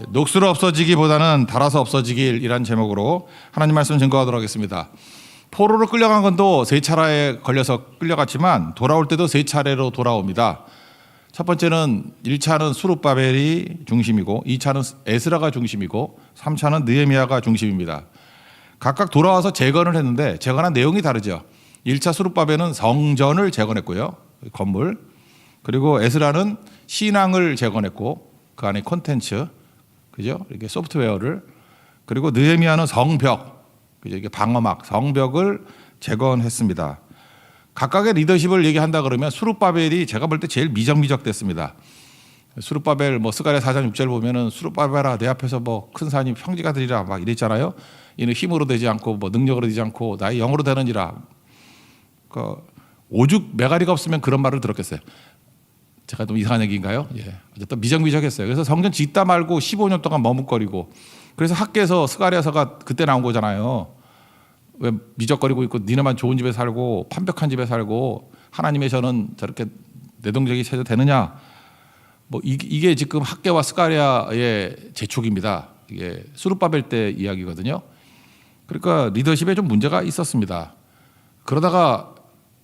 녹슬어 없어지기보다는 달아서 없어지길이란 제목으로 하나님 말씀 증거하도록 하겠습니다. 포로로 끌려간 건도 세 차례에 걸려서 끌려갔지만 돌아올 때도 세 차례로 돌아옵니다. 첫 번째는 1차는 수룹바벨이 중심이고 2차는 에스라가 중심이고 3차는 느헤미야가 중심입니다. 각각 돌아와서 재건을 했는데 재건한 내용이 다르죠. 1차 수룹바벨은 성전을 재건했고요. 건물. 그리고 에스라는 신앙을 재건했고 그 안에 콘텐츠, 그죠? 이렇게 소프트웨어를. 그리고 느헤미야는 성벽, 그죠? 이게 방어막, 성벽을 재건했습니다. 각각의 리더십을 얘기한다 그러면 수룹바벨이 제가 볼 때 제일 미적미적됐습니다. 수룹바벨 스가랴 4장 6절 보면은 수룹바벨아 내 앞에서 큰 산이 평지가 되리라 막 이랬잖아요. 이는 힘으로 되지 않고 능력으로 되지 않고 나의 영으로 되느니라. 오죽 메가리가 없으면 그런 말을 들었겠어요. 제가 좀 이상한 얘기인가요? 예. 어쨌든 미적미적했어요. 그래서 성전 짓다 말고 15년 동안 머뭇거리고 그래서 학계에서 스가랴서가 그때 나온 거잖아요. 왜 미적거리고 있고 니네만 좋은 집에 살고 판벽한 집에 살고 하나님의 저는 저렇게 내동적이 체제 되느냐? 이게 지금 학계와 스가랴의 재촉입니다. 이게 수룹바벨 때 이야기거든요. 그러니까 리더십에 좀 문제가 있었습니다. 그러다가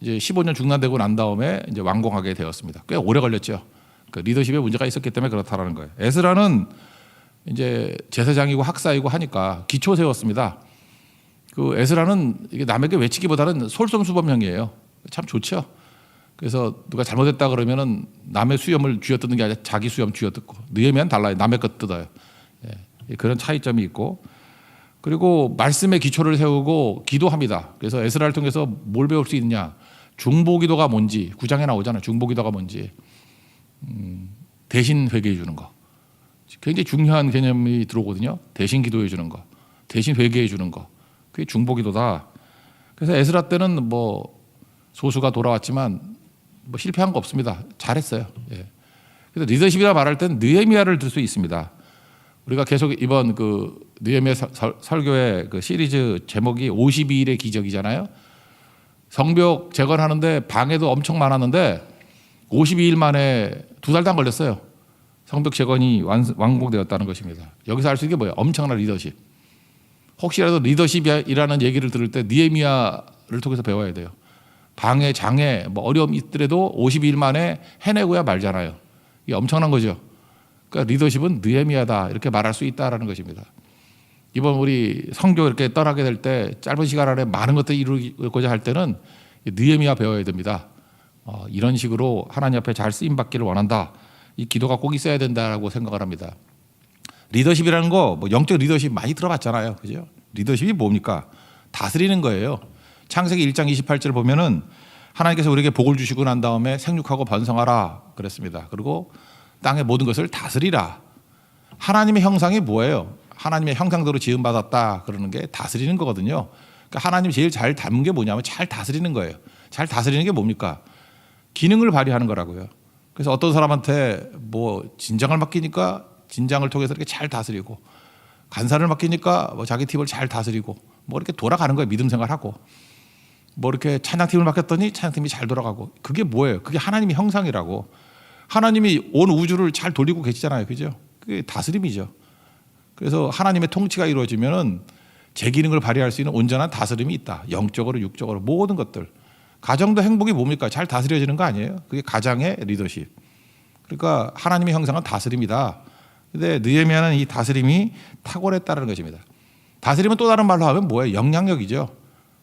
이제 15년 중단되고 난 다음에 이제 완공하게 되었습니다. 꽤 오래 걸렸죠. 그 리더십에 문제가 있었기 때문에 그렇다라는 거예요. 에스라는 이제 제사장이고 학사이고 하니까 기초 세웠습니다. 그 에스라는 이게 남에게 외치기보다는 솔선수범형이에요. 참 좋죠. 그래서 누가 잘못했다 그러면은 남의 수염을 쥐어뜯는 게 아니라 자기 수염 쥐어뜯고 느헤미야는 달라요. 남의 것 뜯어요. 예, 그런 차이점이 있고 그리고 말씀의 기초를 세우고 기도합니다. 그래서 에스라를 통해서 뭘 배울 수 있느냐? 중보기도가 뭔지 9장에 나오잖아요. 중보기도가 뭔지 대신 회개해 주는 거. 굉장히 중요한 개념이 들어오거든요. 대신 기도해 주는 거, 대신 회개해 주는 거. 그게 중보기도다. 그래서 에스라 때는 소수가 돌아왔지만 실패한 거 없습니다. 잘했어요. 예. 그래서 리더십이라 말할 때는 느헤미야를 들 수 있습니다. 우리가 계속 이번 그 느헤미야 설교의 그 시리즈 제목이 52일의 기적이잖아요. 성벽 재건하는데 방해도 엄청 많았는데 52일 만에 2달도 안 걸렸어요. 성벽 재건이 완공되었다는 것입니다. 여기서 알 수 있는 게 뭐예요? 엄청난 리더십. 혹시라도 리더십이라는 얘기를 들을 때 느헤미야를 통해서 배워야 돼요. 방해, 장애, 어려움이 있더라도 52일 만에 해내고야 말잖아요. 이게 엄청난 거죠. 그러니까 리더십은 느헤미야다 이렇게 말할 수 있다라는 것입니다. 이번 우리 선교 이렇게 떠나게 될 때 짧은 시간 안에 많은 것들을 이루고자 할 때는 느헤미야 배워야 됩니다. 이런 식으로 하나님 앞에 잘 쓰임 받기를 원한다. 이 기도가 꼭 있어야 된다라고 생각을 합니다. 리더십이라는 거 영적 리더십 많이 들어봤잖아요. 그죠? 리더십이 뭡니까? 다스리는 거예요. 창세기 1장 28절 보면은 하나님께서 우리에게 복을 주시고 난 다음에 생육하고 번성하라 그랬습니다. 그리고 땅의 모든 것을 다스리라. 하나님의 형상이 뭐예요? 하나님의 형상대로 지음받았다 그러는 게 다스리는 거거든요. 그러니까 하나님이 제일 잘 닮은 게 뭐냐면 잘 다스리는 거예요. 잘 다스리는 게 뭡니까? 기능을 발휘하는 거라고요. 그래서 어떤 사람한테 진장을 맡기니까 진장을 통해서 이렇게 잘 다스리고 간사를 맡기니까 자기 팀을 잘 다스리고 이렇게 돌아가는 거예요. 믿음 생활하고 이렇게 찬양팀을 맡겼더니 찬양팀이 잘 돌아가고 그게 뭐예요? 그게 하나님의 형상이라고. 하나님이 온 우주를 잘 돌리고 계시잖아요. 그죠? 그게 다스림이죠. 그래서 하나님의 통치가 이루어지면은 제 기능을 발휘할 수 있는 온전한 다스림이 있다. 영적으로 육적으로 모든 것들. 가정도 행복이 뭡니까? 잘 다스려지는 거 아니에요? 그게 가장의 리더십. 그러니까 하나님의 형상은 다스림이다. 근데 느헤미야는 이 다스림이 탁월했다는 것입니다. 다스림은 또 다른 말로 하면 뭐예요? 영향력이죠.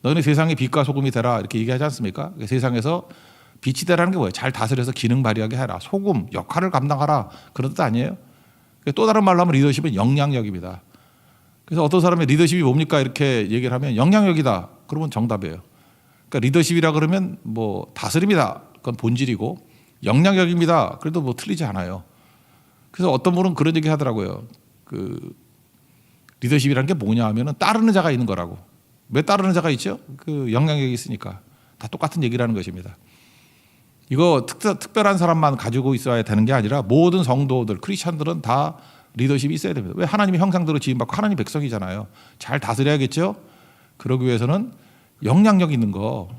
너희는 세상의 빛과 소금이 되라 이렇게 얘기하지 않습니까? 세상에서 빛이 되라는 게 뭐예요? 잘 다스려서 기능 발휘하게 해라. 소금, 역할을 감당하라. 그런 뜻 아니에요? 또 다른 말로 하면 리더십은 영향력입니다. 그래서 어떤 사람이 리더십이 뭡니까? 이렇게 얘기를 하면 영향력이다. 그러면 정답이에요. 그러니까 리더십이라 그러면 다스림이다. 그건 본질이고 영향력입니다. 그래도 틀리지 않아요. 그래서 어떤 분은 그런 얘기 하더라고요. 그 리더십이라는 게 뭐냐 하면은 따르는 자가 있는 거라고. 왜 따르는 자가 있죠? 그 영향력이 있으니까. 다 똑같은 얘기라는 것입니다. 이거 특별한 사람만 가지고 있어야 되는 게 아니라 모든 성도들, 크리스찬들은 다 리더십이 있어야 됩니다. 왜? 하나님의 형상대로 지음받고 하나님 백성이잖아요. 잘 다스려야겠죠? 그러기 위해서는 영향력 있는 거,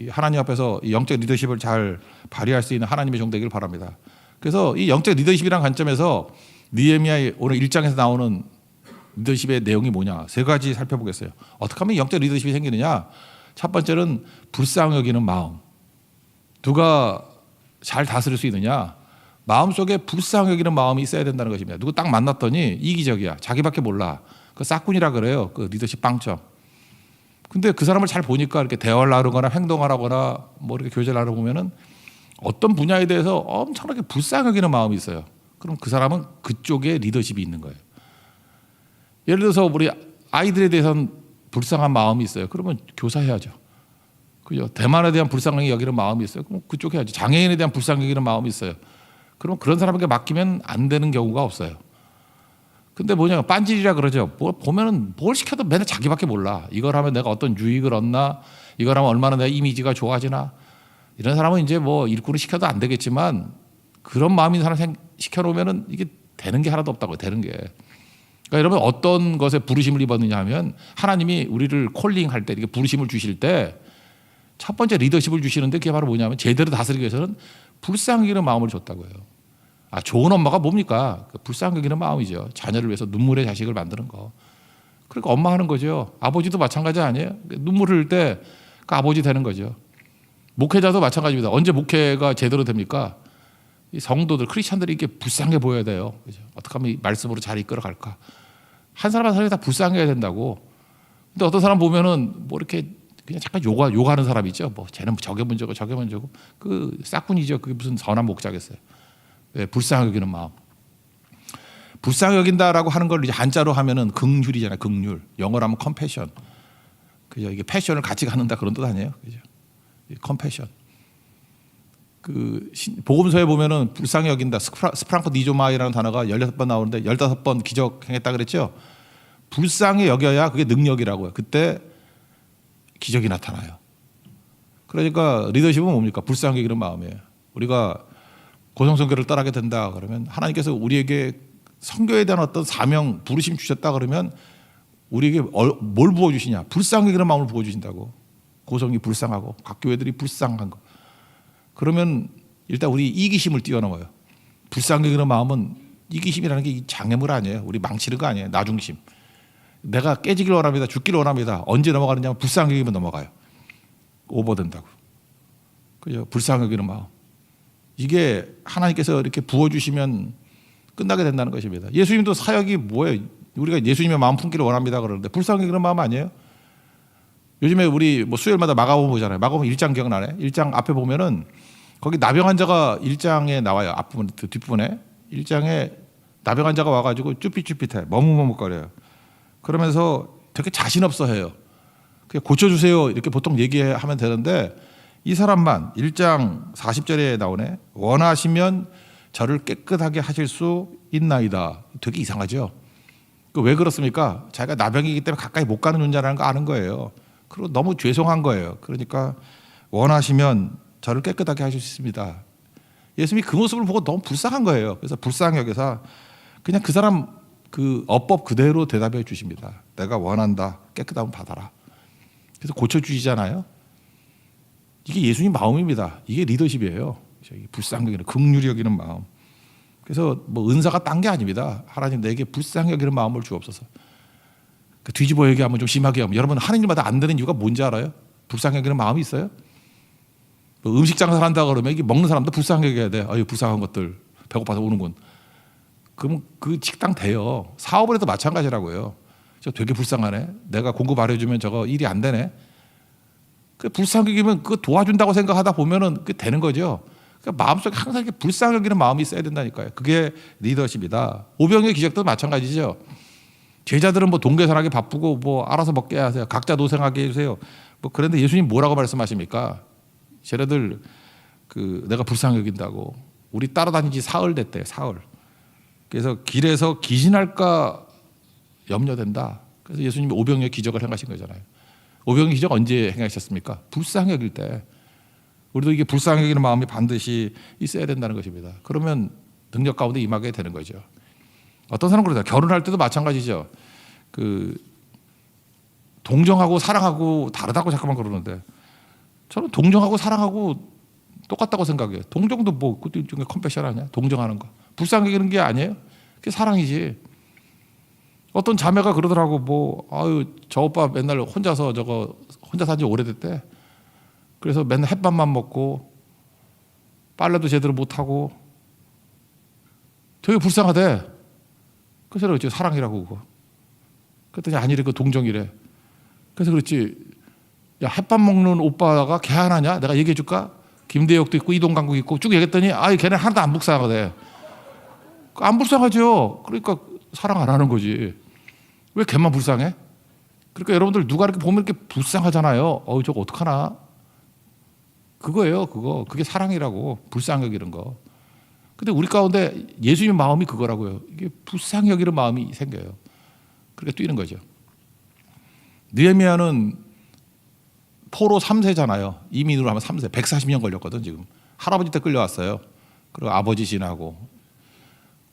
하나님 앞에서 영적 리더십을 잘 발휘할 수 있는 하나님의 종 되기를 바랍니다. 그래서 이 영적 리더십이라는 관점에서 느헤미야 오늘 1장에서 나오는 리더십의 내용이 뭐냐? 세 가지 살펴보겠어요. 어떻게 하면 영적 리더십이 생기느냐? 첫 번째는 불쌍히 여기는 마음. 누가 잘 다스릴 수 있느냐? 마음속에 불쌍히 여기는 마음이 있어야 된다는 것입니다. 누구 딱 만났더니 이기적이야. 자기밖에 몰라. 그 싹군이라 그래요. 그 리더십 빵점. 근데 그 사람을 잘 보니까 이렇게 대화를 나누거나 행동을 하거나 뭐 이렇게 교제를 나누고 보면은 어떤 분야에 대해서 엄청나게 불쌍히 여기는 마음이 있어요. 그럼 그 사람은 그쪽에 리더십이 있는 거예요. 예를 들어서 우리 아이들에 대해서는 불쌍한 마음이 있어요. 그러면 교사해야죠. 그죠? 대만에 대한 불쌍히 여기는 마음이 있어요. 그럼 그쪽 해야죠. 장애인에 대한 불쌍히 여기는 마음이 있어요. 그럼 그런 사람에게 맡기면 안 되는 경우가 없어요. 근데 뭐냐, 빤질이라 그러죠. 뭐 보면은 뭘 시켜도 맨날 자기밖에 몰라. 이걸 하면 내가 어떤 유익을 얻나, 이걸 하면 얼마나 내 이미지가 좋아지나. 이런 사람은 이제 뭐 일꾼을 시켜도 안 되겠지만 그런 마음인 사람 시켜놓으면은 이게 되는 게 하나도 없다고요. 되는 게. 그러니까 여러분 어떤 것에 부르심을 입었느냐 하면 하나님이 우리를 콜링할 때, 이렇게 부르심을 주실 때 첫 번째 리더십을 주시는데 그게 바로 뭐냐면 제대로 다스리기 위해서는 불쌍히 여기는 마음을 줬다고요. 아, 좋은 엄마가 뭡니까? 불쌍히 여기는 마음이죠. 자녀를 위해서 눈물의 자식을 만드는 거. 그러니까 엄마 하는 거죠. 아버지도 마찬가지 아니에요? 눈물 흘릴 때 그 아버지 되는 거죠. 목회자도 마찬가지입니다. 언제 목회가 제대로 됩니까? 이 성도들, 크리스찬들이 이렇게 불쌍해 보여야 돼요. 그죠? 어떻게 하면 이 말씀으로 잘 이끌어갈까? 한 사람 한 사람이 다 불쌍해야 된다고. 근데 어떤 사람 보면은 뭐 이렇게 그냥 잠깐 요가하는 사람 있죠. 뭐 쟤는 저게 문제고 저게 문제고 그 싹군이죠. 그게 무슨 선한 목자겠어요. 네, 불쌍히 여기는 마음. 불쌍히 여긴다라고 하는 걸 이제 한자로 하면은 긍휼이잖아요. 긍휼. 영어로 하면 컴패션. 그죠? 이게 패션을 같이 갖는다 그런 뜻 아니에요. 그죠? 컴패션. 그 복음서에 보면은 불쌍히 여긴다. 스프랑코 니조마이라는 단어가 16번 나오는데 15번 기적 행했다 그랬죠. 불쌍히 여겨야 그게 능력이라고요. 그때 기적이 나타나요. 그러니까 리더십은 뭡니까? 불쌍히 여기는 마음이에요. 우리가 고성선교를 떠나게 된다 그러면 하나님께서 우리에게 선교에 대한 어떤 사명, 부르심 주셨다 그러면 우리에게 뭘 부어주시냐? 불쌍히 여기는 마음을 부어주신다고. 고성이 불쌍하고 각 교회들이 불쌍한 거. 그러면 일단 우리 이기심을 뛰어넘어요. 불쌍히 여기는 마음은 이기심이라는 게 장애물 아니에요. 우리 망치는 거 아니에요. 나중심. 내가 깨지길 원합니다. 죽기를 원합니다. 언제 넘어가느냐 하면 불쌍히 여기면 넘어가요. 오버된다고. 그죠? 불쌍히 여기는 마음. 이게 하나님께서 이렇게 부어주시면 끝나게 된다는 것입니다. 예수님도 사역이 뭐예요? 우리가 예수님의 마음 품기를 원합니다 그러는데 불쌍히 여기는 마음 아니에요? 요즘에 우리 뭐 수요일마다 마가복음 보잖아요. 마가복음 1장 기억나네. 1장 앞에 보면은 거기 나병 환자가 1장에 나와요. 앞부분, 뒷부분에. 1장에 나병 환자가 와가지고 쭈삣쭈삣해. 머뭇머뭇거려요. 그러면서 되게 자신 없어 해요. 그냥 고쳐주세요. 이렇게 보통 얘기하면 되는데 이 사람만 1장 40절에 나오네. 원하시면 저를 깨끗하게 하실 수 있나이다. 되게 이상하죠. 왜 그렇습니까? 자기가 나병이기 때문에 가까이 못 가는 존재라는 거 아는 거예요. 그리고 너무 죄송한 거예요. 그러니까 원하시면 저를 깨끗하게 하실 수 있습니다. 예수님이 그 모습을 보고 너무 불쌍한 거예요. 그래서 불쌍히 여겨서 그냥 그 사람 그 어법 그대로 대답해 주십니다. 내가 원한다. 깨끗하면 받아라. 그래서 고쳐주시잖아요. 이게 예수님 마음입니다. 이게 리더십이에요. 불쌍히 여기는, 긍휼히 여기는 마음. 그래서 뭐 은사가 딴 게 아닙니다. 하나님 내게 불쌍히 여기는 마음을 주옵소서. 뒤집어 얘기하면 좀 심하게 하면 여러분 하나님마다 안 되는 이유가 뭔지 알아요? 불쌍히 여기는 마음이 있어요? 뭐 음식 장사를 한다 그러면 이게 먹는 사람도 불쌍히 여겨야 돼. 아유 불쌍한 것들 배고파서 오는군. 그럼 그 식당 돼요. 사업을 해도 마찬가지라고요. 저 되게 불쌍하네. 내가 공급 안 해주면 저거 일이 안 되네. 그 불쌍히 여기면 그거 도와준다고 생각하다 보면은 그 되는 거죠. 그러니까 마음속에 항상 이렇게 불쌍히 여기는 마음이 있어야 된다니까요. 그게 리더십이다. 오병이의 기적도 마찬가지죠. 제자들은 뭐 동계산하게 바쁘고 뭐 알아서 먹게 하세요. 각자 노생하게 해주세요. 뭐 그런데 예수님 뭐라고 말씀하십니까? 쟤네들 그 내가 불쌍히 여긴다고. 우리 따라다닌 지 사흘 됐대요. 사흘. 그래서 길에서 기진할까 염려된다. 그래서 예수님이 오병이의 기적을 행하신 거잖아요. 오병이의 기적 언제 행하셨습니까? 불쌍히 여길 때. 우리도 이게 불쌍히 여기는 마음이 반드시 있어야 된다는 것입니다. 그러면 능력 가운데 임하게 되는 거죠. 어떤 사람은 그러다 결혼할 때도 마찬가지죠. 그 동정하고 사랑하고 다르다고 잠깐만 그러는데 저는 동정하고 사랑하고 똑같다고 생각해요. 동정도 뭐 그것도 일종의 컴패션 아니야? 동정하는 거. 불쌍히 여기는 게 아니에요. 그게 사랑이지. 어떤 자매가 그러더라고. 뭐 아유 저 오빠 맨날 혼자서 혼자 산지 오래됐대. 그래서 맨날 햇밥만 먹고 빨래도 제대로 못 하고 되게 불쌍하대. 그래서 그랬지 사랑이라고 그거. 그랬더니 아니래 그 동정이래. 그래서 그렇지. 야 햇밥 먹는 오빠가 걔 하나냐? 내가 얘기해 줄까? 김대혁도 있고 이동강국 있고 쭉 얘기했더니 아 걔는 하나도 안 불쌍하대. 안 불쌍하죠. 그러니까 사랑 안 하는 거지. 왜 걔만 불쌍해? 그러니까 여러분들 누가 이렇게 보면 이렇게 불쌍하잖아요. 저거 어떡하나? 그거예요. 그게 사랑이라고. 불쌍히 여기는 거. 근데 우리 가운데 예수님 마음이 그거라고요. 이게 불쌍히 여기는 마음이 생겨요. 그렇게 뛰는 거죠. 느헤미야는 포로 3세잖아요. 이민으로 하면 3세. 140년 걸렸거든 지금. 할아버지 때 끌려왔어요. 그리고 아버지 지나고.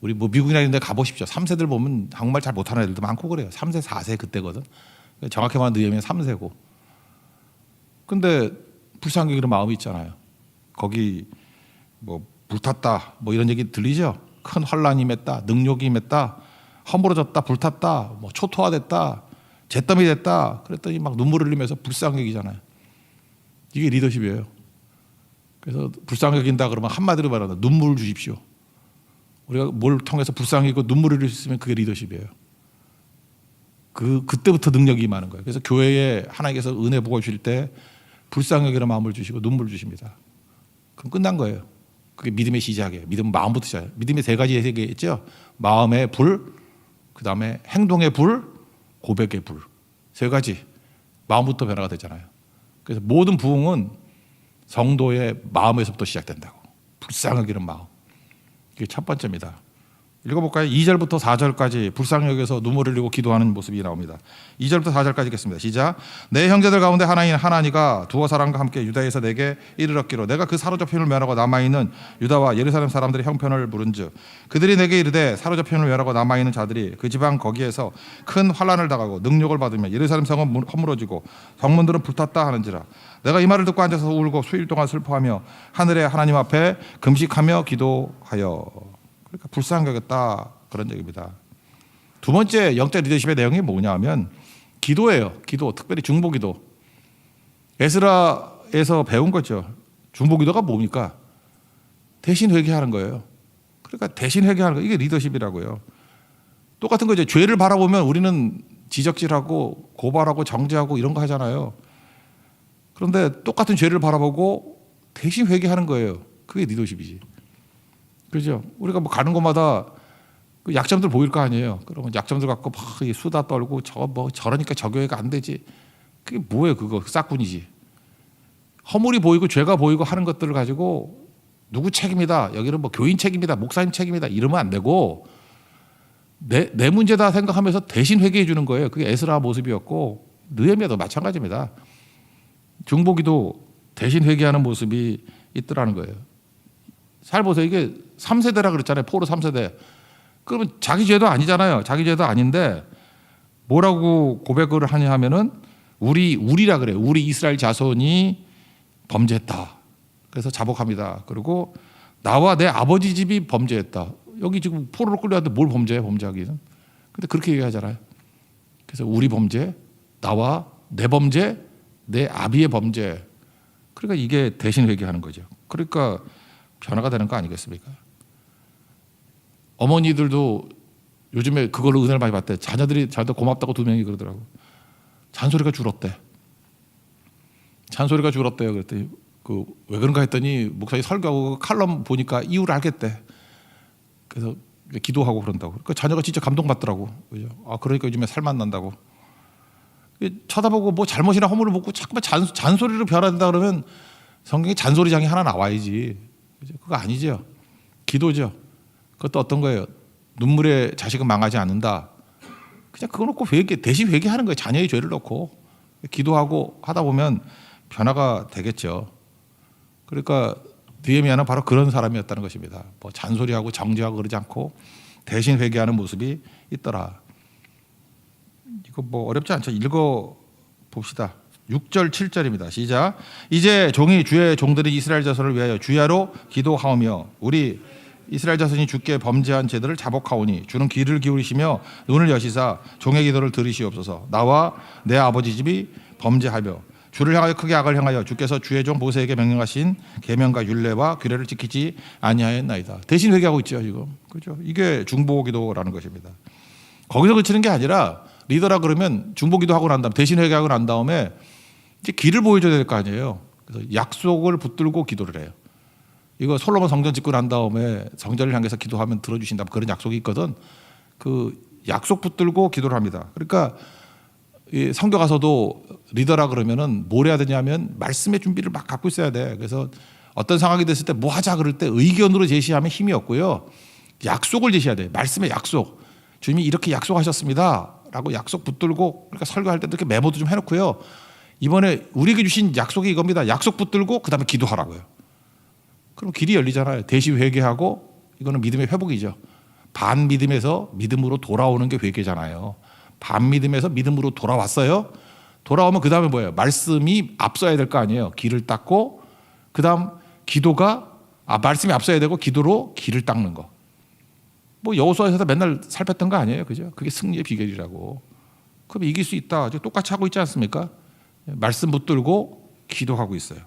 우리 뭐 미국이나 이런 데 가보십시오. 3세들 보면 한국말 잘 못하는 애들도 많고 그래요. 3세, 4세 그때거든. 정확히 말하면 느헤미야 3세고. 근데 불쌍히 여기는 마음이 있잖아요. 거기 뭐 불탔다 뭐 이런 얘기 들리죠? 큰 환란이 임했다. 능욕이 임했다. 허물어졌다. 불탔다. 뭐 초토화됐다. 잿더미 됐다. 그랬더니 막 눈물을 흘리면서 불쌍히 여기잖아요. 이게 리더십이에요. 그래서 불쌍히 여긴다 그러면 한마디로 말하면 눈물을 주십시오. 우리가 뭘 통해서 불쌍히 여기고 눈물을 흘릴 수 있으면 그게 리더십이에요. 그때부터 능력이 임하는 거예요. 그래서 교회에 하나님께서 은혜 부어 주실 때 불쌍히 여기는 마음을 주시고 눈물을 주십니다. 그럼 끝난 거예요. 그게 믿음의 시작이에요. 믿음은 마음부터 시작해요. 믿음의 세 가지 얘기했죠. 마음의 불, 그 다음에 행동의 불, 고백의 불. 세 가지. 마음부터 변화가 되잖아요. 그래서 모든 부흥은 성도의 마음에서부터 시작된다고. 불쌍히 여기는 마음. 이게 첫 번째입니다. 읽어볼까요? 2절부터 4절까지 불쌍히 여겨서 눈물을 흘리고 기도하는 모습이 나옵니다. 2절부터 4절까지 읽겠습니다. 시작. 내 형제들 가운데 하나인 하나니가 두어 사람과 함께 유다에서 내게 이르렀기로 내가 그 사로잡힘을 면하고 남아있는 유다와 예루살렘 사람들의 형편을 물은즉 그들이 내게 이르되 사로잡힘을 면하고 남아있는 자들이 그 지방 거기에서 큰 환난을 당하고 능욕을 받으며 예루살렘 성은 허물어지고 성문들은 불탔다 하는지라 내가 이 말을 듣고 앉아서 울고 수일 동안 슬퍼하며 하늘의 하나님 앞에 금식하며 기도하여. 그러니까 불쌍히 여겼다 그런 얘기입니다. 두 번째 영적 리더십의 내용이 뭐냐 하면 기도예요. 기도, 특별히 중보기도. 에스라에서 배운 거죠. 중보기도가 뭡니까? 대신 회개하는 거예요. 그러니까 대신 회개하는 거 이게 리더십이라고요. 똑같은 거죠. 죄를 바라보면 우리는 지적질하고 고발하고 정죄하고 이런 거 하잖아요. 그런데 똑같은 죄를 바라보고 대신 회개하는 거예요. 그게 리더십이지. 그죠? 우리가 뭐 가는 곳마다 그 약점들 보일 거 아니에요. 그러면 약점들 갖고 막 수다 떨고 저러니까 저 교회가 안 되지. 그게 뭐예요? 그거 싹군이지. 허물이 보이고 죄가 보이고 하는 것들을 가지고 누구 책임이다. 여기는 뭐 교인 책임이다. 목사님 책임이다. 이러면 안 되고 내 문제다 생각하면서 대신 회개해 주는 거예요. 그게 에스라 모습이었고 느헤미야도 마찬가지입니다. 중보기도 대신 회개하는 모습이 있더라는 거예요. 잘 보세요. 이게 3세대라 그랬잖아요. 포로 3세대. 그러면 자기 죄도 아니잖아요. 자기 죄도 아닌데 뭐라고 고백을 하냐 하면은 우리라 그래요. 우리 이스라엘 자손이 범죄했다. 그래서 자복합니다. 그리고 나와 내 아버지 집이 범죄했다. 여기 지금 포로로 끌려왔는데 뭘 범죄해? 범죄하기는. 근데 그렇게 얘기하잖아요. 그래서 우리 범죄, 나와 내 범죄, 내 아비의 범죄. 그러니까 이게 대신 회개하는 거죠. 그러니까 변화가 되는 거 아니겠습니까? 어머니들도 요즘에 그걸로 은혜를 많이 받대. 자녀들이 저한테 고맙다고 2명이 그러더라고. 잔소리가 줄었대. 잔소리가 줄었대요. 그랬더니 왜 그런가 했더니 목사님 설교하고 칼럼 보니까 이유를 알겠대. 그래서 기도하고 그런다고. 그러니까 자녀가 진짜 감동받더라고. 그죠? 그러니까 요즘에 살만 난다고. 쳐다보고 뭐 잘못이나 허물을 묻고 자꾸만 잔소리로 변화된다 그러면 성경에 잔소리장이 하나 나와야지. 그거 아니죠. 기도죠. 그것도 어떤 거예요? 눈물에 자식은 망하지 않는다. 그냥 그거 놓고 대신 회개하는 거예요. 자녀의 죄를 놓고 기도하고 하다 보면 변화가 되겠죠. 그러니까 느헤미야는 바로 그런 사람이었다는 것입니다. 뭐 잔소리하고 정죄하고 그러지 않고 대신 회개하는 모습이 있더라. 이거 뭐 어렵지 않죠. 읽어 봅시다. 6절 7절입니다. 시작. 이제 종이 주의 종들이 이스라엘 자손을 위하여 주야로 기도하오며 우리 이스라엘 자손이 주께 범죄한 죄들을 자복하오니 주는 귀를 기울이시며 눈을 여시사 종의 기도를 들으시옵소서. 나와 내 아버지 집이 범죄하며 주를 향하여 크게 악을 행하여 주께서 주의 종 모세에게 명령하신 계명과 율례와 규례를 지키지 아니하였나이다. 대신 회개하고 있죠 지금. 그렇죠? 이게 중보기도라는 것입니다. 거기서 그치는 게 아니라 리더라 그러면 중보기도 하고 난 다음 대신 회개하고 난 다음에 이제 길을 보여줘야 될 거 아니에요. 그래서 약속을 붙들고 기도를 해요. 이거 솔로몬 성전 짓고 난 다음에 성전을 향해서 기도하면 들어주신다 그런 약속이 있거든. 그 약속 붙들고 기도를 합니다. 그러니까 이 성교 가서도 리더라 그러면은 뭘 해야 되냐면 말씀의 준비를 막 갖고 있어야 돼. 그래서 어떤 상황이 됐을 때 뭐 하자 그럴 때 의견으로 제시하면 힘이 없고요. 약속을 제시해야 돼. 말씀의 약속. 주님이 이렇게 약속하셨습니다. 라고 약속 붙들고 그러니까 설교할 때도 이렇게 메모도 좀 해놓고요. 이번에 우리에게 주신 약속이 이겁니다. 약속 붙들고 그다음에 기도하라고요. 그럼 길이 열리잖아요. 대시 회개하고 이거는 믿음의 회복이죠. 반 믿음에서 믿음으로 돌아오는 게 회개잖아요. 반 믿음에서 믿음으로 돌아왔어요. 돌아오면 그 다음에 뭐예요? 말씀이 앞서야 될 거 아니에요. 길을 닦고 그 다음 기도가 말씀이 앞서야 되고 기도로 길을 닦는 거. 뭐 여호수아에서도 맨날 살폈던 거 아니에요, 그죠? 그게 승리의 비결이라고. 그럼 이길 수 있다. 똑같이 하고 있지 않습니까? 말씀 붙들고 기도하고 있어요.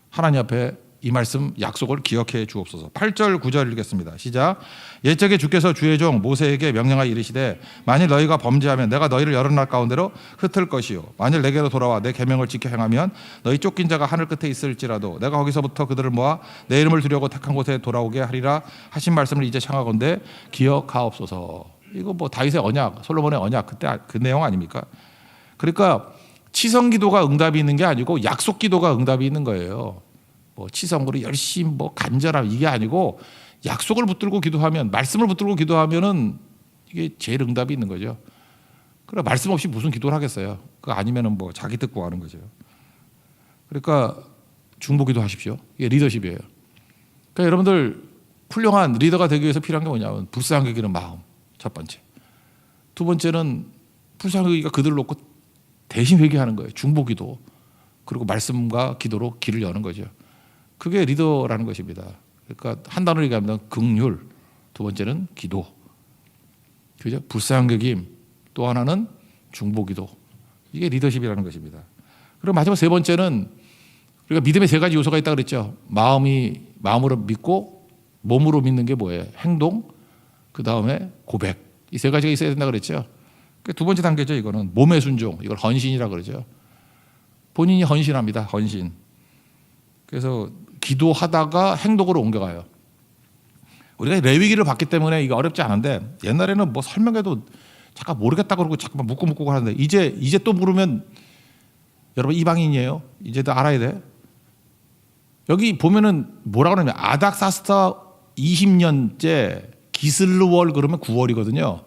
하나님 앞에 이 말씀 약속을 기억해 주옵소서. 8절 9절 읽겠습니다. 시작. 옛적에 주께서 주의 종 모세에게 명령하여 이르시되 만일 너희가 범죄하면 내가 너희를 여러 날 가운데로 흩을 것이요 만일 내게로 돌아와 내 계명을 지켜 행하면 너희 쫓긴 자가 하늘 끝에 있을지라도 내가 거기서부터 그들을 모아 내 이름을 두려고 택한 곳에 돌아오게 하리라 하신 말씀을 이제 청하건대 기억하옵소서. 이거 뭐 다윗의 언약, 솔로몬의 언약 그때 그 내용 아닙니까? 그러니까 치성 기도가 응답이 있는 게 아니고 약속 기도가 응답이 있는 거예요. 뭐 치성으로 열심히 뭐 간절함 이게 아니고 약속을 붙들고 기도하면 말씀을 붙들고 기도하면은 이게 제일 응답이 있는 거죠. 그래 말씀 없이 무슨 기도를 하겠어요. 그거 아니면은 뭐 자기 듣고 하는 거죠. 그러니까 중보기도 하십시오. 이게 리더십이에요. 그러니까 여러분들 훌륭한 리더가 되기 위해서 필요한 게 뭐냐면 불쌍히 여기는 마음 첫 번째. 두 번째는 불쌍히 여기가 그들을 놓고 대신 회개하는 거예요. 중보기도. 그리고 말씀과 기도로 길을 여는 거죠. 그게 리더라는 것입니다. 그러니까 한 단어로 얘기하면 긍휼, 두 번째는 기도, 그죠? 불쌍한 여김, 또 하나는 중보기도. 이게 리더십이라는 것입니다. 그리고 마지막 세 번째는 우리가 믿음의 세 가지 요소가 있다고 그랬죠. 마음으로 믿고 몸으로 믿는 게 뭐예요? 행동, 그 다음에 고백. 이 세 가지가 있어야 된다고 그랬죠. 두 번째 단계죠. 이거는 몸의 순종, 이걸 헌신이라고 그러죠. 본인이 헌신합니다. 헌신. 그래서 기도하다가 행동으로 옮겨가요. 우리가 레위기를 봤기 때문에 이게 어렵지 않은데 옛날에는 뭐 설명해도 잠깐 모르겠다 그러고 잠깐만 묻고 하는데 이제 또 물으면 여러분 이방인이에요. 이제도 알아야 돼. 여기 보면은 뭐라고 그러냐면 아닥사스다 20년째 기슬루월 그러면 9월이거든요.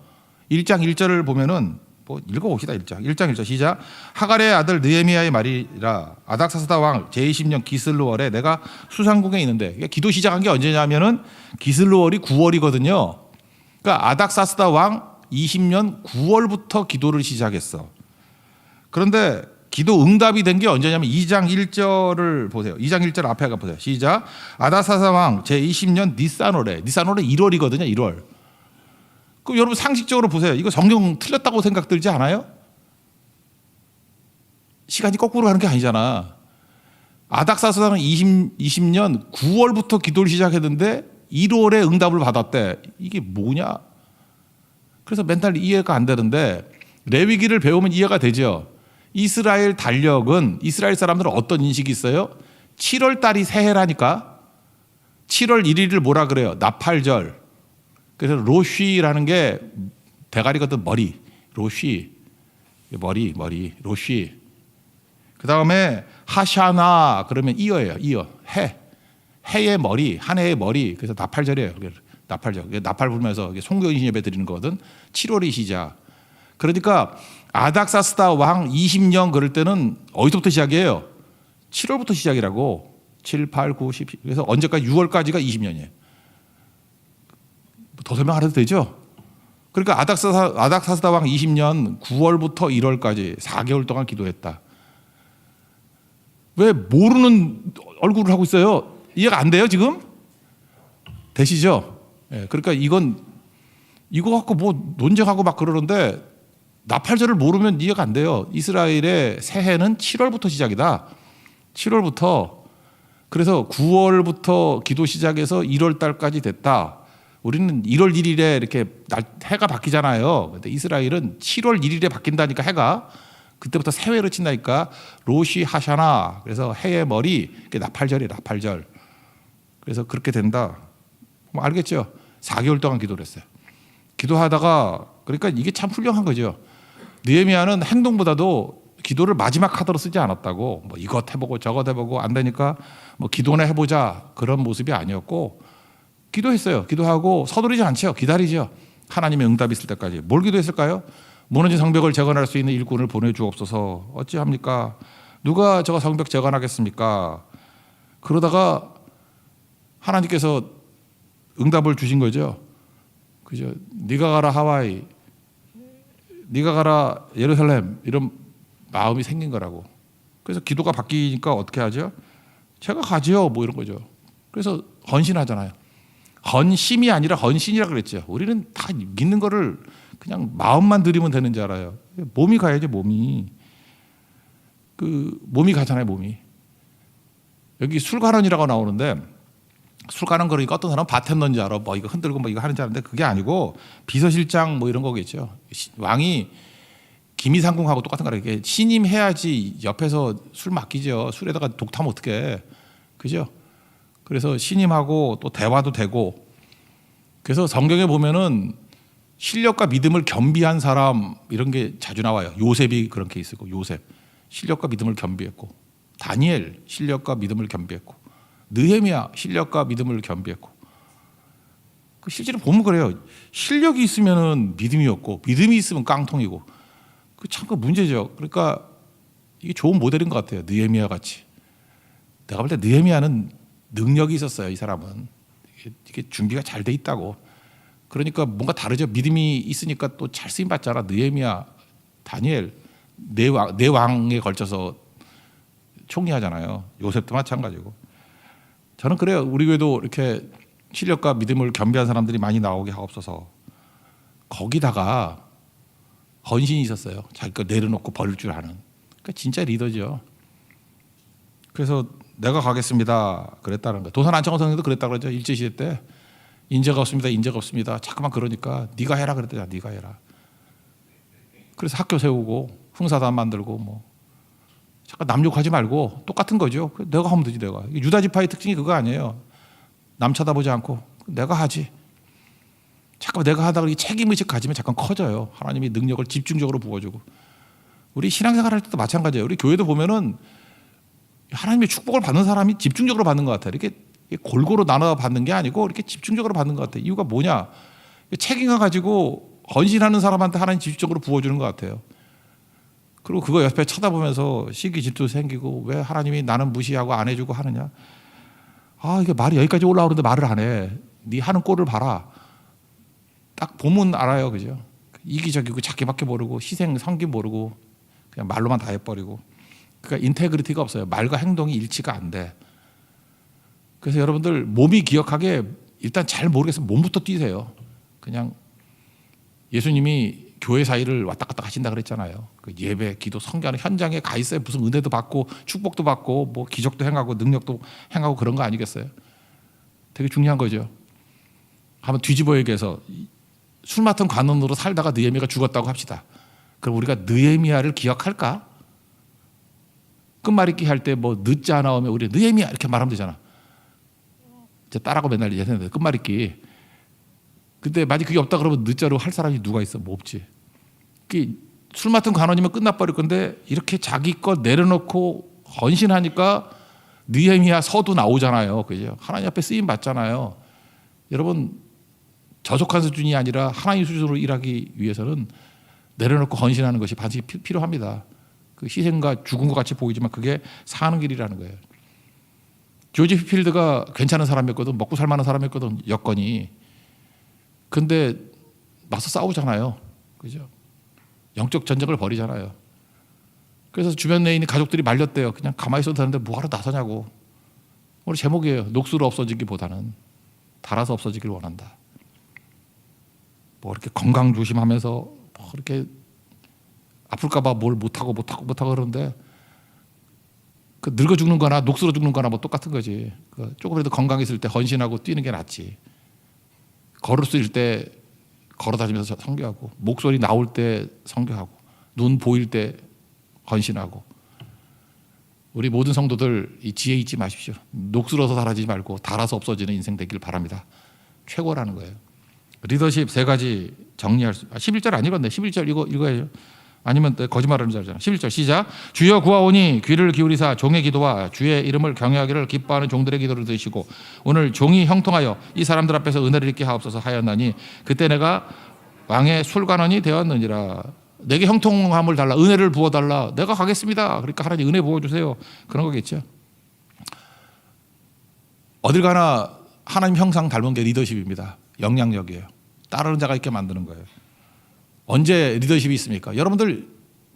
1장 1절을 보면은 뭐 읽어봅시다. 1장 1절 시작. 하갈의 아들 느헤미야의 말이라 아닥사스다 왕 제20년 기슬루월에 내가 수상궁에 있는데 기도 시작한 게 언제냐면은 기슬루월이 9월이거든요. 그러니까 아닥사스다 왕 20년 9월부터 기도를 시작했어. 그런데 기도 응답이 된 게 언제냐면 2장 1절을 보세요. 2장 1절 앞에 가보세요. 시작. 아닥사스다 왕 제20년 니산월에 1월이거든요. 1월. 그럼 여러분 상식적으로 보세요. 이거 성경 틀렸다고 생각 들지 않아요? 시간이 거꾸로 가는 게 아니잖아. 아닥사스다는 20년 9월부터 기도를 시작했는데 1월에 응답을 받았대. 이게 뭐냐? 그래서 맨날 이해가 안 되는데 레위기를 배우면 이해가 되죠. 이스라엘 달력은 이스라엘 사람들은 어떤 인식이 있어요? 7월 달이 새해라니까. 7월 1일을 뭐라 그래요? 나팔절. 그래서 로쉬라는 게 대가리거든. 머리. 로쉬. 머리 로쉬. 그 다음에 하샤나 그러면 이어예요. 이어. 해의 머리. 한 해의 머리. 그래서 나팔절이에요. 나팔절. 나팔 불면서 송교인 예배 드리는 거거든. 7월이 시작. 그러니까 아닥사스다 왕 20년 그럴 때는 어디서부터 시작이에요? 7월부터 시작이라고. 7, 8, 9, 10. 그래서 언제까지? 6월까지가 20년이에요. 더 설명 안 해도 되죠? 그러니까 아닥사스다 왕 20년 9월부터 1월까지 4개월 동안 기도했다. 왜 모르는 얼굴을 하고 있어요? 이해가 안 돼요 지금? 되시죠? 예, 그러니까 이거 갖고 뭐 논쟁하고 막 그러는데 나팔절을 모르면 이해가 안 돼요. 이스라엘의 새해는 7월부터 시작이다. 7월부터. 그래서 9월부터 기도 시작해서 1월 달까지 됐다. 우리는 1월 1일에 이렇게 해가 바뀌잖아요. 근데 이스라엘은 7월 1일에 바뀐다니까 해가. 그때부터 새해를 친다니까 로시 하샤나. 그래서 해의 머리 나팔절이에요. 나팔절. 그래서 그렇게 된다. 뭐 알겠죠? 4개월 동안 기도를 했어요. 기도하다가 그러니까 이게 참 훌륭한 거죠. 느헤미야는 행동보다도 기도를 마지막 카드로 쓰지 않았다고. 뭐 이것 해보고 저것 해보고 안 되니까 뭐 기도나 해보자 그런 모습이 아니었고 기도했어요. 기도하고 서두르지 않죠. 기다리죠. 하나님의 응답이 있을 때까지. 뭘 기도했을까요? 무너진 성벽을 재건할 수 있는 일꾼을 보내주옵소서. 어찌합니까? 누가 저거 성벽 재건하겠습니까? 그러다가 하나님께서 응답을 주신 거죠. 그죠? 네가 가라 하와이, 네가 가라 예루살렘 이런 마음이 생긴 거라고. 그래서 기도가 바뀌니까 어떻게 하죠? 제가 가지요 뭐 이런 거죠. 그래서 헌신하잖아요. 헌심이 아니라 헌신이라 그랬죠. 우리는 다 믿는 거를 그냥 마음만 들이면 되는 줄 알아요. 몸이 가야죠. 몸이 가잖아요. 몸이. 여기 술가론이라고 나오는데 술 가는 거니까 어떤 사람은 바텐더인 줄 알아. 뭐 이거 흔들고 뭐 이거 하는 줄 아는데 그게 아니고 비서실장 뭐 이런 거겠죠. 왕이 기미상궁하고 똑같은 거라. 이게 신임 해야지 옆에서 술 맡기죠. 술에다가 독 타면 어떡해. 그죠? 그래서 신임하고 또 대화도 되고. 그래서 성경에 보면은 실력과 믿음을 겸비한 사람 이런 게 자주 나와요. 요셉이 그런 케이스고 요셉 실력과 믿음을 겸비했고 다니엘 실력과 믿음을 겸비했고 느헤미야 실력과 믿음을 겸비했고 실제로 보면 그래요. 실력이 있으면은 믿음이 없고 믿음이 있으면 깡통이고 참 그 문제죠. 그러니까 이게 좋은 모델인 것 같아요. 느헤미야 같이. 내가 볼 때 느헤미야는 능력이 있었어요. 이 사람은 이게 준비가 잘 돼 있다고. 그러니까 뭔가 다르죠. 믿음이 있으니까 또 잘 쓰임 받잖아. 느헤미야, 다니엘 네 왕에 걸쳐서 총리하잖아요. 요셉도 마찬가지고. 저는 그래요. 우리 교회도 이렇게 실력과 믿음을 겸비한 사람들이 많이 나오게 하옵소서. 거기다가 헌신이 있었어요. 자기 거 내려놓고 버릴 줄 아는. 그러니까 진짜 리더죠. 그래서 내가 가겠습니다. 그랬다는 거예요. 도산 안창호 선생님도 그랬다 그러죠. 일제시대 때 인재가 없습니다. 인재가 없습니다. 자꾸만 그러니까 네가 해라 그랬대요. 네가 해라. 그래서 학교 세우고 흥사단 만들고 뭐 잠깐 남욕하지 말고 똑같은 거죠. 내가 하면 되지 내가. 유다 지파의 특징이 그거 아니에요. 남 쳐다보지 않고 내가 하지. 잠깐 내가 하다가 책임의식 가지면 잠깐 커져요. 하나님이 능력을 집중적으로 부어주고. 우리 신앙생활 할 때도 마찬가지예요. 우리 교회도 보면은 하나님의 축복을 받는 사람이 집중적으로 받는 것 같아요. 이렇게 골고루 나눠 받는 게 아니고 이렇게 집중적으로 받는 것 같아요. 이유가 뭐냐? 책임을 가지고 헌신하는 사람한테 하나님 집중적으로 부어주는 것 같아요. 그리고 그거 옆에 쳐다보면서 시기 질투 생기고 왜 하나님이 나는 무시하고 안 해주고 하느냐? 아 이게 말이 여기까지 올라오는데 말을 안 해. 네 하는 꼴을 봐라. 딱 보면 알아요, 그죠? 이기적이고 자기밖에 모르고 희생 성김 모르고 그냥 말로만 다 해버리고. 그러니까 인테그리티가 없어요. 말과 행동이 일치가 안 돼. 그래서 여러분들 몸이 기억하게 일단 잘 모르겠으면 몸부터 뛰세요. 그냥 예수님이 교회 사이를 왔다 갔다 하신다 그랬잖아요. 그 예배, 기도, 성교하는 현장에 가 있어요. 무슨 은혜도 받고 축복도 받고 뭐 기적도 행하고 능력도 행하고 그런 거 아니겠어요? 되게 중요한 거죠. 한번 뒤집어 얘기해서 술 맡은 관원으로 살다가 느헤미야가 죽었다고 합시다. 그럼 우리가 느헤미야를 기억할까? 끝말잇기 할 때 뭐 늦자 나오면 우리 느헤미야 이렇게 말하면 되잖아. 제 딸하고 맨날 얘기했는데 끝말잇기. 근데 만약 그게 없다 그러면 늦자로 할 사람이 누가 있어? 뭐 없지. 술 맡은 관원이면 끝나버릴 건데 이렇게 자기 것 내려놓고 헌신하니까 느헤미야 서도 나오잖아요. 그죠? 하나님 앞에 쓰임 받잖아요. 여러분 저속한 수준이 아니라 하나님 수준으로 일하기 위해서는 내려놓고 헌신하는 것이 반드시 필요합니다. 그 희생과 죽은 것 같이 보이지만 그게 사는 길이라는 거예요. 조지 휘필드가 괜찮은 사람이었거든. 먹고 살만한 사람이었거든. 여건이. 근데 맞서 싸우잖아요. 그죠? 영적 전쟁을 벌이잖아요. 그래서 주변 내 있는 가족들이 말렸대요. 그냥 가만히 있어도 되는데 뭐하러 나서냐고. 우리 제목이에요. 녹수로 없어지기보다는. 닳아서 없어지길 원한다. 뭐 이렇게 건강 조심하면서 뭐 이렇게 아플까봐 뭘 못하고 그러는데 그 늙어 죽는 거나 녹슬어 죽는 거나 뭐 똑같은 거지. 그 조금이라도 건강했을 때 헌신하고 뛰는 게 낫지. 걸을 수 있을 때 걸어 다니면서 선교하고, 목소리 나올 때 선교하고, 눈 보일 때 헌신하고. 우리 모든 성도들 이 지혜 잊지 마십시오. 녹슬어서 사라지지 말고 닳아서 없어지는 인생 되길 바랍니다. 최고라는 거예요. 리더십 3가지 정리할 수. 11절 안 읽었네. 11절 읽어야죠. 아니면 거짓말하는 줄 알잖아. 11절 시작. 주여 구하오니 귀를 기울이사 종의 기도와 주의 이름을 경외하기를 기뻐하는 종들의 기도를 들으시고 오늘 종이 형통하여 이 사람들 앞에서 은혜를 입게 하옵소서 하였나니 그때 내가 왕의 술관원이 되었느니라. 내게 형통함을 달라, 은혜를 부어달라. 내가 가겠습니다. 그러니까 하나님 은혜 부어주세요. 그런 거겠죠. 어딜 가나 하나님 형상 닮은 게 리더십입니다. 영향력이에요. 따르는 자가 있게 만드는 거예요. 언제 리더십이 있습니까? 여러분들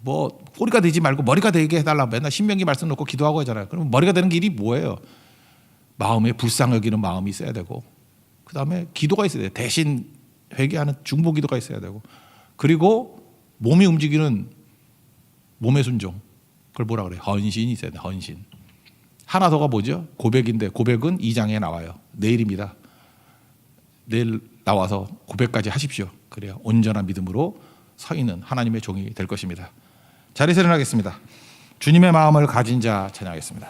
뭐 꼬리가 되지 말고 머리가 되게 해달라 맨날 신명기 말씀 놓고 기도하고 하잖아요. 그럼 머리가 되는 길이 뭐예요? 마음에 불쌍히 여기는 마음이 있어야 되고, 그 다음에 기도가 있어야 돼요. 대신 회개하는 중보 기도가 있어야 되고, 그리고 몸이 움직이는 몸의 순종, 그걸 뭐라 그래요? 헌신이 있어야 돼요. 헌신. 하나 더가 뭐죠? 고백인데 고백은 2장에 나와요. 내일입니다. 내일 나와서 고백까지 하십시오. 그래야 온전한 믿음으로 서 있는 하나님의 종이 될 것입니다. 자리에서 일어나겠습니다. 주님의 마음을 가진 자 찬양하겠습니다.